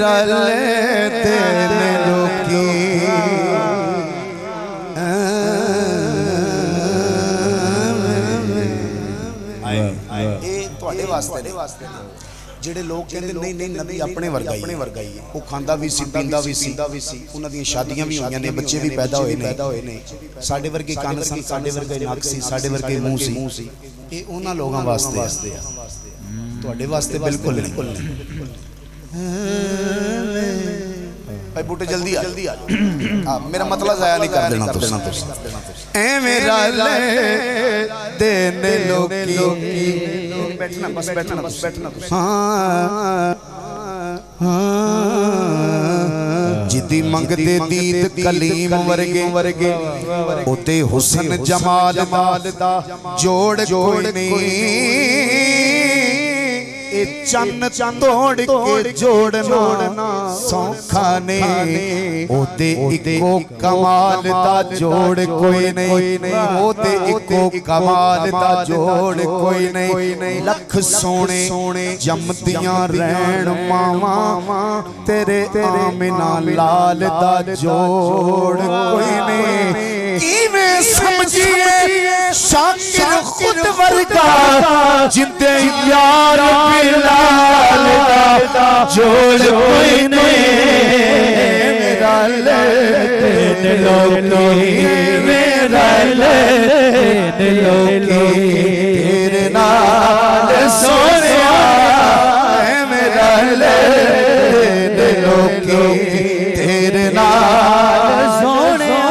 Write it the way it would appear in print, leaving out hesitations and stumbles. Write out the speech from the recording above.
रलते ने लोकी ਜਿਹੜੇ ਲੋਕ ਕਹਿੰਦੇ ਨਹੀਂ ਨਹੀਂ ਨਬੀ ਆਪਣੇ ਵਰਗਾ ਹੀ ਹੈ ਉਹ ਖਾਂਦਾ ਵੀ ਸੀ ਪੀਂਦਾ ਵੀ ਸੀ ਉਹਨਾਂ ਦੀਆਂ ਸ਼ਾਦੀਆਂ ਵੀ ਹੋਈਆਂ ਨੇ ਬੱਚੇ ਵੀ ਪੈਦਾ ਹੋਏ ਨੇ ਸਾਡੇ ਵਰਗੇ ਕੰਨ ਸਨ ਸਾਡੇ ਵਰਗੇ ਨੱਕ ਸੀ ਸਾਡੇ ਵਰਗੇ ਮੂੰਹ ਸੀ ਇਹ ਉਹਨਾਂ ਲੋਕਾਂ ਵਾਸਤੇ ਆ ਤੁਹਾਡੇ ਵਾਸਤੇ ਬਿਲਕੁਲ ਨਹੀਂ भाई बूटे जल्दी आ जाओ मेरा मतलब ज़ाया नहीं कर देना तुम ए मेरा ले देने लोकी बैठना बस बैठना जिदी मंगते दीद कलीम वर्गे उते हुसन जमाल दा जोड़ कोई नहीं चन्न तोड़ के जोड़ना सौखा ने ओते इको कमाल दा जोड़ कोई नहीं ओते इको कमाल दा जोड़ कोई नहीं लख सोने जमदियां रहन मावा तेरे आमिना लाल दा जोड़ कोई नहीं इवें समझिए शाकिर खुद वर्गा जिंदे यार बिलाल दा जोड़ कोई नहीं मेरा लेन लोकी मेरा लेन लोकी तेरे नाल सोनिया मेरा लेन लोकी तेरे नाल सोनिया